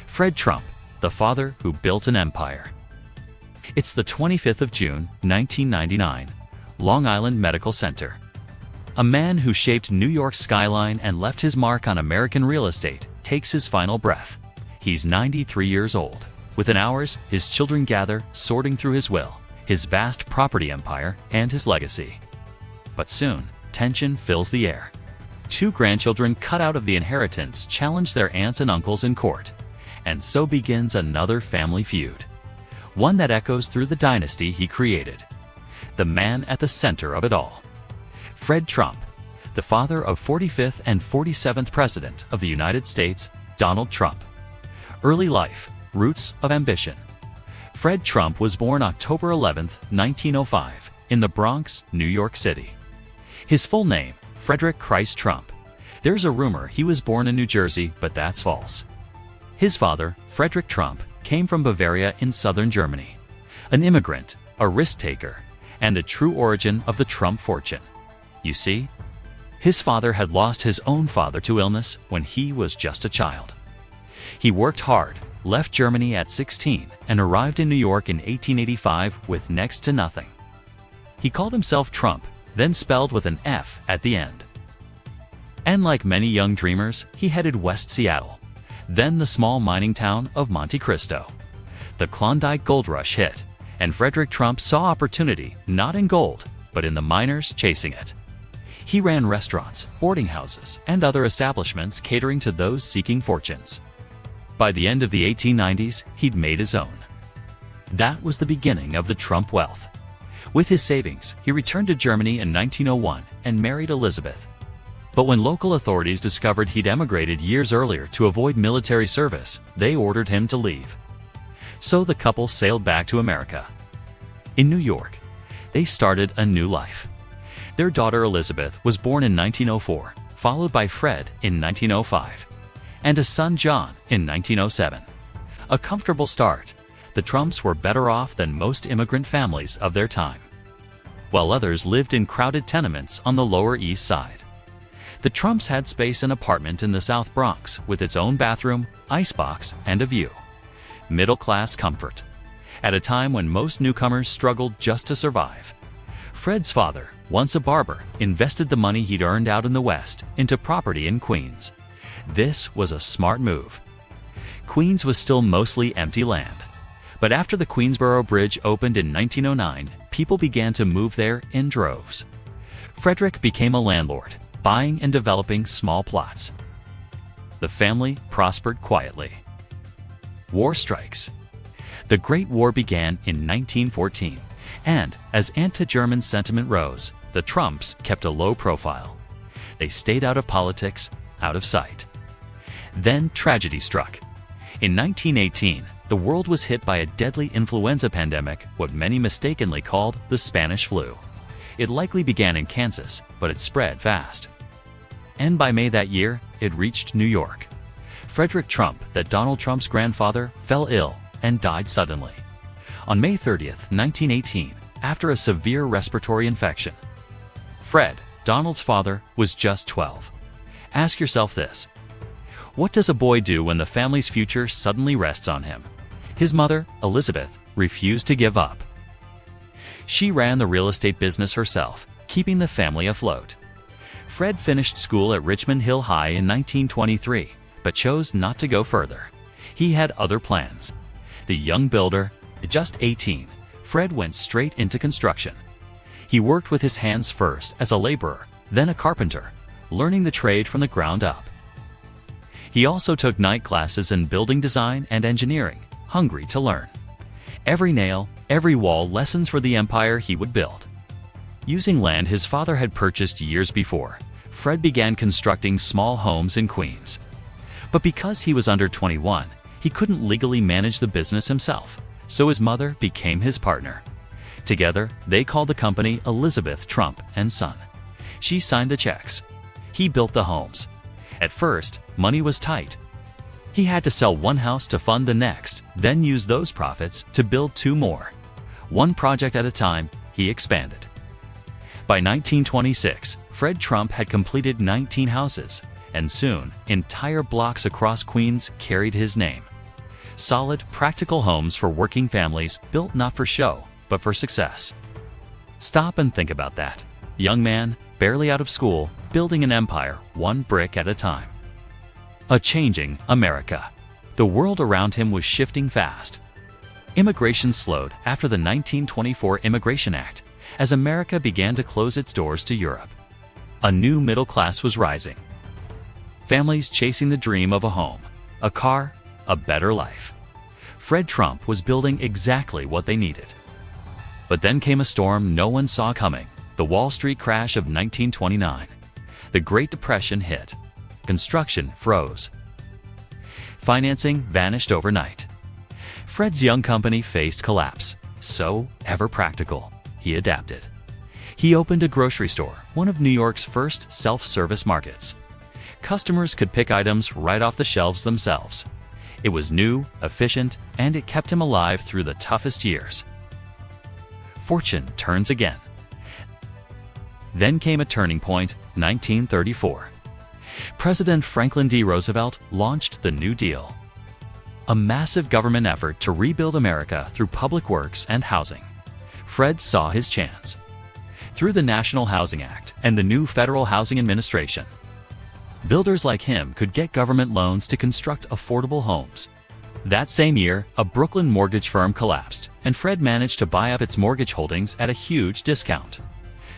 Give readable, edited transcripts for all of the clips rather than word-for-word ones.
Fred Trump, the father who built an empire. It's the 25th of June, 1999, Long Island Medical Center. A man who shaped New York's skyline and left his mark on American real estate takes his final breath. He's 93 years old. Within hours, his children gather, sorting through his will, his vast property empire, and his legacy. But soon, tension fills the air. Two grandchildren cut out of the inheritance challenge their aunts and uncles in court, and so begins another family feud. One that echoes through the dynasty he created. The man at the center of it all. Fred Trump, the father of 45th and 47th President of the United States, Donald Trump. Early life, roots of ambition. Fred Trump was born October 11, 1905, in the Bronx, New York City. His full name, Frederick Christ Trump. There's a rumor he was born in New Jersey, but that's false. His father, Frederick Trump, came from Bavaria in southern Germany. An immigrant, a risk-taker, and the true origin of the Trump fortune. You see, his father had lost his own father to illness when he was just a child. He worked hard, left Germany at 16, and arrived in New York in 1885 with next to nothing. He called himself Trump, then spelled with an F at the end. And like many young dreamers, he headed West Seattle, then the small mining town of Monte Cristo. The Klondike Gold Rush hit, and Frederick Trump saw opportunity not in gold, but in the miners chasing it. He ran restaurants, boarding houses, and other establishments catering to those seeking fortunes. By the end of the 1890s, he'd made his own. That was the beginning of the Trump wealth. With his savings, he returned to Germany in 1901 and married Elizabeth. But when local authorities discovered he'd emigrated years earlier to avoid military service, they ordered him to leave. So the couple sailed back to America. In New York, they started a new life. Their daughter Elizabeth was born in 1904, followed by Fred in 1905, and a son John in 1907. A comfortable start. The Trumps were better off than most immigrant families of their time, while others lived in crowded tenements on the Lower East Side. The Trumps had space in an apartment in the South Bronx with its own bathroom, icebox, and a view. Middle-class comfort. At a time when most newcomers struggled just to survive. Fred's father, once a barber, invested the money he'd earned out in the West into property in Queens. This was a smart move. Queens was still mostly empty land. But after the Queensboro Bridge opened in 1909, people began to move there in droves. Frederick became a landlord, buying and developing small plots. The family prospered quietly. War strikes. The Great War began in 1914, and as anti-German sentiment rose, the Trumps kept a low profile. They stayed out of politics, out of sight. Then tragedy struck. In 1918, the world was hit by a deadly influenza pandemic, what many mistakenly called the Spanish flu. It likely began in Kansas, but it spread fast. And by May that year, it reached New York. Frederick Trump, that Donald Trump's grandfather, fell ill and died suddenly. On May 30th, 1918, after a severe respiratory infection. Fred, Donald's father, was just 12. Ask yourself this. What does a boy do when the family's future suddenly rests on him? His mother, Elizabeth, refused to give up. She ran the real estate business herself, keeping the family afloat. Fred finished school at Richmond Hill High in 1923, but chose not to go further. He had other plans. The young builder, just 18, Fred went straight into construction. He worked with his hands first as a laborer, then a carpenter, learning the trade from the ground up. He also took night classes in building design and engineering, hungry to learn. Every nail, every wall, lessons for the empire he would build. Using land his father had purchased years before, Fred began constructing small homes in Queens. But because he was under 21, he couldn't legally manage the business himself, so his mother became his partner. Together, they called the company Elizabeth Trump and Son. She signed the checks. He built the homes. At first, money was tight. He had to sell one house to fund the next, then use those profits to build two more. One project at a time, he expanded. By 1926, Fred Trump had completed 19 houses, and soon, entire blocks across Queens carried his name. Solid, practical homes for working families built not for show, but for success. Stop and think about that. Young man, barely out of school, building an empire, one brick at a time. A changing America. The world around him was shifting fast. Immigration slowed after the 1924 Immigration Act, as America began to close its doors to Europe. A new middle class was rising. Families chasing the dream of a home, a car, a better life. Fred Trump was building exactly what they needed. But then came a storm no one saw coming, the Wall Street crash of 1929. The Great Depression hit. Construction froze. Financing vanished overnight. Fred's young company faced collapse. So, ever practical, he adapted. He opened a grocery store, one of New York's first self-service markets. Customers could pick items right off the shelves themselves. It was new, efficient, and it kept him alive through the toughest years. Fortune turns again. Then came a turning point, 1934. President Franklin D. Roosevelt launched the New Deal, a massive government effort to rebuild America through public works and housing. Fred saw his chance. Through the National Housing Act and the new Federal Housing Administration, builders like him could get government loans to construct affordable homes. That same year, a Brooklyn mortgage firm collapsed, and Fred managed to buy up its mortgage holdings at a huge discount.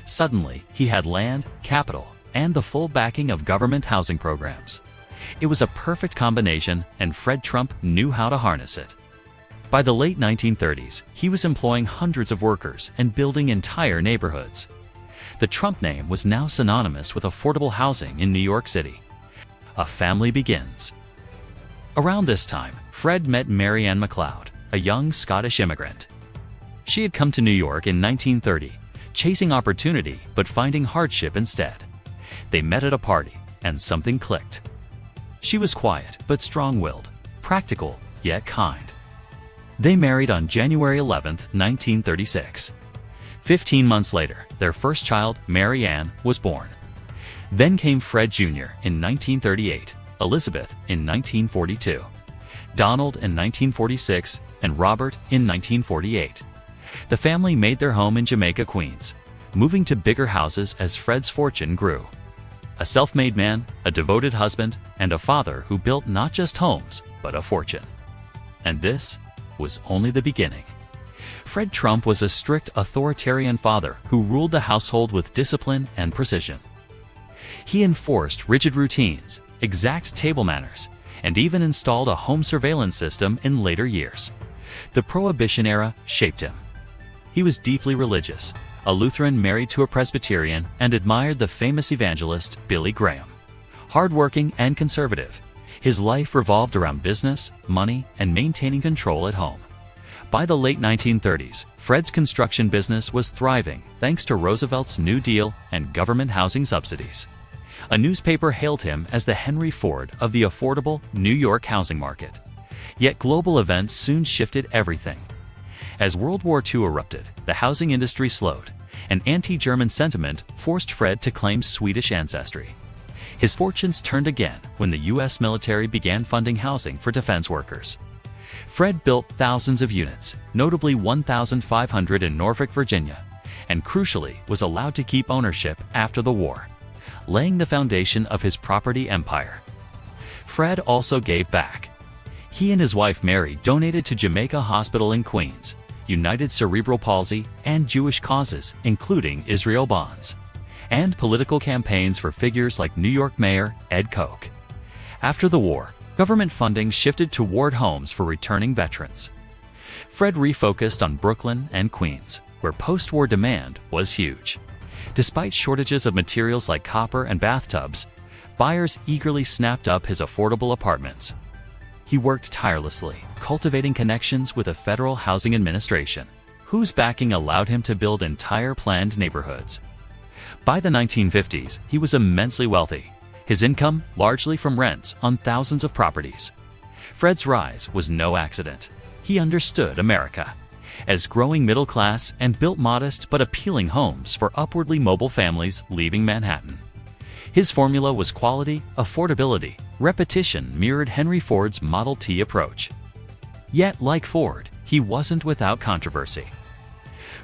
Suddenly, he had land, capital, and the full backing of government housing programs. It was a perfect combination, and Fred Trump knew how to harness it. By the late 1930s, he was employing hundreds of workers and building entire neighborhoods. The Trump name was now synonymous with affordable housing in New York City. A family begins. Around this time, Fred met Mary Ann MacLeod, a young Scottish immigrant. She had come to New York in 1930, chasing opportunity but finding hardship instead. They met at a party, and something clicked. She was quiet but strong-willed, practical yet kind. They married on January 11, 1936. 15 months later, their first child, Mary Ann, was born. Then came Fred Jr. in 1938, Elizabeth in 1942, Donald in 1946, and Robert in 1948. The family made their home in Jamaica, Queens, moving to bigger houses as Fred's fortune grew. A self-made man, a devoted husband, and a father who built not just homes, but a fortune. And this was only the beginning. Fred Trump was a strict authoritarian father who ruled the household with discipline and precision. He enforced rigid routines, exact table manners, and even installed a home surveillance system in later years. The Prohibition era shaped him. He was deeply religious, a Lutheran married to a Presbyterian, and admired the famous evangelist Billy Graham. Hardworking and conservative, his life revolved around business, money, and maintaining control at home. By the late 1930s, Fred's construction business was thriving thanks to Roosevelt's New Deal and government housing subsidies. A newspaper hailed him as the Henry Ford of the affordable New York housing market. Yet global events soon shifted everything. As World War II erupted, the housing industry slowed, and anti-German sentiment forced Fred to claim Swedish ancestry. His fortunes turned again when the U.S. military began funding housing for defense workers. Fred built thousands of units, notably 1,500 in Norfolk, Virginia, and crucially was allowed to keep ownership after the war, laying the foundation of his property empire. Fred also gave back. He and his wife Mary donated to Jamaica Hospital in Queens, United Cerebral Palsy, and Jewish causes, including Israel bonds, and political campaigns for figures like New York Mayor Ed Koch. After the war, government funding shifted toward homes for returning veterans. Fred refocused on Brooklyn and Queens, where post-war demand was huge. Despite shortages of materials like copper and bathtubs, buyers eagerly snapped up his affordable apartments. He worked tirelessly, cultivating connections with the Federal Housing Administration, whose backing allowed him to build entire planned neighborhoods. By the 1950s, he was immensely wealthy, his income largely from rents on thousands of properties. Fred's rise was no accident. He understood America as growing middle class and built modest but appealing homes for upwardly mobile families leaving Manhattan. His formula was quality, affordability, repetition mirrored Henry Ford's Model T approach. Yet, like Ford, he wasn't without controversy.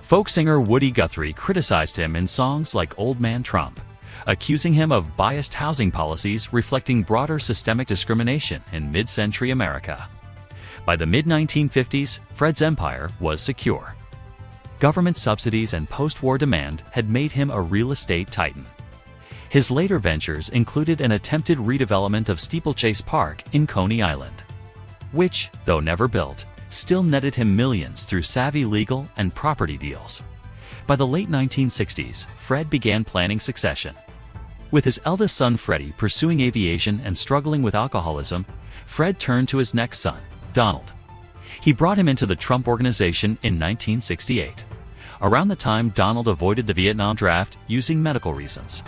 Folk singer Woody Guthrie criticized him in songs like Old Man Trump, accusing him of biased housing policies reflecting broader systemic discrimination in mid-century America. By the mid-1950s, Fred's empire was secure. Government subsidies and post-war demand had made him a real estate titan. His later ventures included an attempted redevelopment of Steeplechase Park in Coney Island, which, though never built, still netted him millions through savvy legal and property deals. By the late 1960s, Fred began planning succession. With his eldest son Freddie pursuing aviation and struggling with alcoholism, Fred turned to his next son, Donald. He brought him into the Trump Organization in 1968. Around the time Donald avoided the Vietnam draft using medical reasons.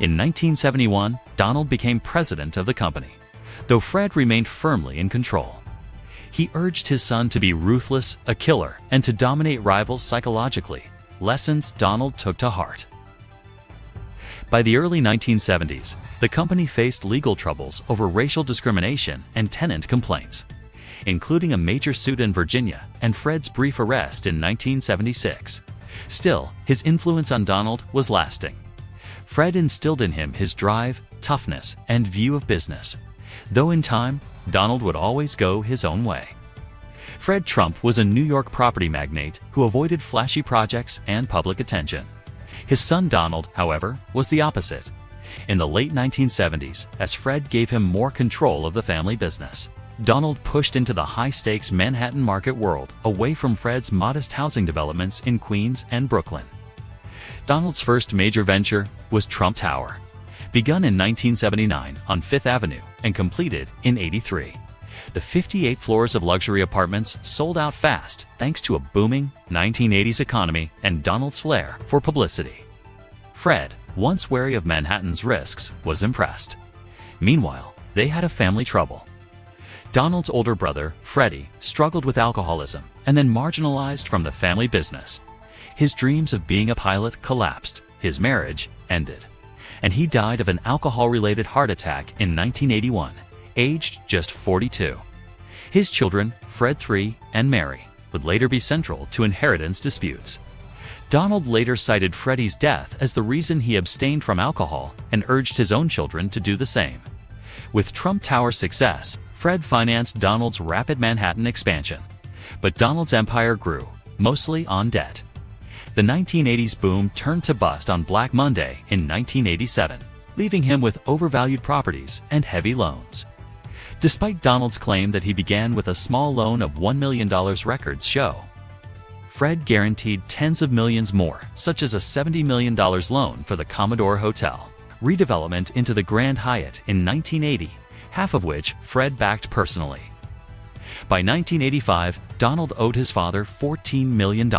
In 1971, Donald became president of the company, though Fred remained firmly in control. He urged his son to be ruthless, a killer, and to dominate rivals psychologically, lessons Donald took to heart. By the early 1970s, the company faced legal troubles over racial discrimination and tenant complaints, including a major suit in Virginia and Fred's brief arrest in 1976. Still, his influence on Donald was lasting. Fred instilled in him his drive, toughness, and view of business, though in time, Donald would always go his own way. Fred Trump was a New York property magnate who avoided flashy projects and public attention. His son Donald, however, was the opposite. In the late 1970s, as Fred gave him more control of the family business, Donald pushed into the high-stakes Manhattan market world away from Fred's modest housing developments in Queens and Brooklyn. Donald's first major venture was Trump Tower, begun in 1979 on Fifth Avenue and completed in '83. The 58 floors of luxury apartments sold out fast thanks to a booming 1980s economy and Donald's flair for publicity. Fred, once wary of Manhattan's risks, was impressed. Meanwhile, they had a family trouble. Donald's older brother, Freddie, struggled with alcoholism and then marginalized from the family business. His dreams of being a pilot collapsed, his marriage ended, and he died of an alcohol-related heart attack in 1981, aged just 42. His children, Fred III and Mary, would later be central to inheritance disputes. Donald later cited Freddie's death as the reason he abstained from alcohol and urged his own children to do the same. With Trump Tower's success, Fred financed Donald's rapid Manhattan expansion, but Donald's empire grew, mostly on debt. The 1980s boom turned to bust on Black Monday in 1987, leaving him with overvalued properties and heavy loans. Despite Donald's claim that he began with a small loan of $1 million, records show, Fred guaranteed tens of millions more, such as a $70 million loan for the Commodore Hotel, redevelopment into the Grand Hyatt in 1980, half of which Fred backed personally. By 1985, Donald owed his father $14 million.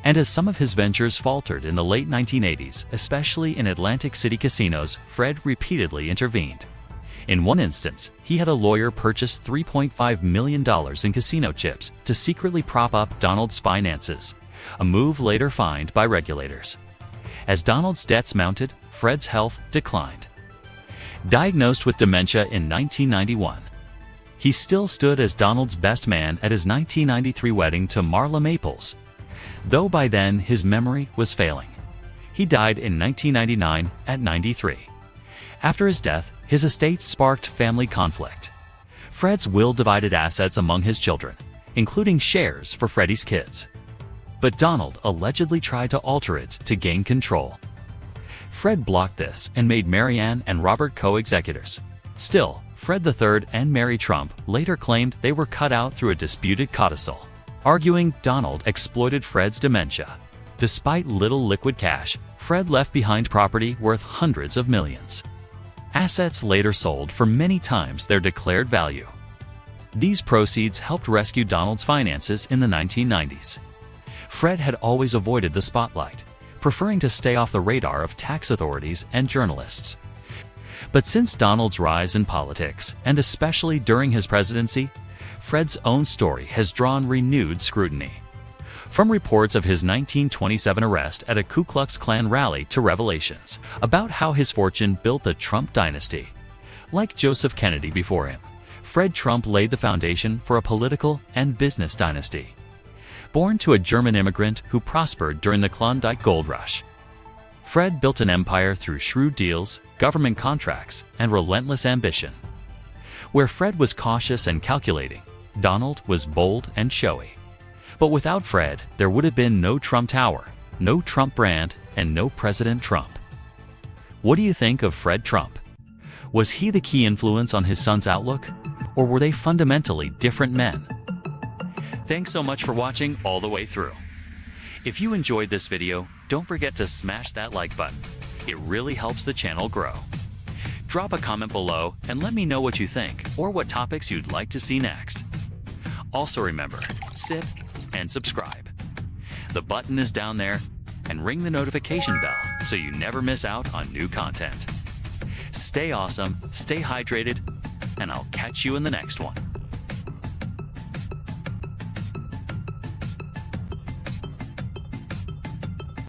And as some of his ventures faltered in the late 1980s, especially in Atlantic City casinos, Fred repeatedly intervened. In one instance, he had a lawyer purchase $3.5 million in casino chips to secretly prop up Donald's finances, a move later fined by regulators. As Donald's debts mounted, Fred's health declined. Diagnosed with dementia in 1991, he still stood as Donald's best man at his 1993 wedding to Marla Maples, though by then his memory was failing. He died in 1999 at 93. After his death, his estate sparked family conflict. Fred's will divided assets among his children, including shares for Freddie's kids. But Donald allegedly tried to alter it to gain control. Fred blocked this and made Marianne and Robert co-executors. Still, Fred III and Mary Trump later claimed they were cut out through a disputed codicil, arguing Donald exploited Fred's dementia. Despite little liquid cash, Fred left behind property worth hundreds of millions. Assets later sold for many times their declared value. These proceeds helped rescue Donald's finances in the 1990s. Fred had always avoided the spotlight, preferring to stay off the radar of tax authorities and journalists. But since Donald's rise in politics, and especially during his presidency, Fred's own story has drawn renewed scrutiny. From reports of his 1927 arrest at a Ku Klux Klan rally to revelations about how his fortune built the Trump dynasty. Like Joseph Kennedy before him, Fred Trump laid the foundation for a political and business dynasty. Born to a German immigrant who prospered during the Klondike Gold Rush, Fred built an empire through shrewd deals, government contracts, and relentless ambition. Where Fred was cautious and calculating, Donald was bold and showy. But without Fred, there would have been no Trump Tower, no Trump brand, and no President Trump. What do you think of Fred Trump? Was he the key influence on his son's outlook, or were they fundamentally different men? Thanks so much for watching all the way through. If you enjoyed this video, don't forget to smash that like button. It really helps the channel grow. Drop a comment below and let me know what you think or what topics you'd like to see next. Also remember, sit and subscribe. The button is down there, and ring the notification bell so you never miss out on new content. Stay awesome, stay hydrated, and I'll catch you in the next one.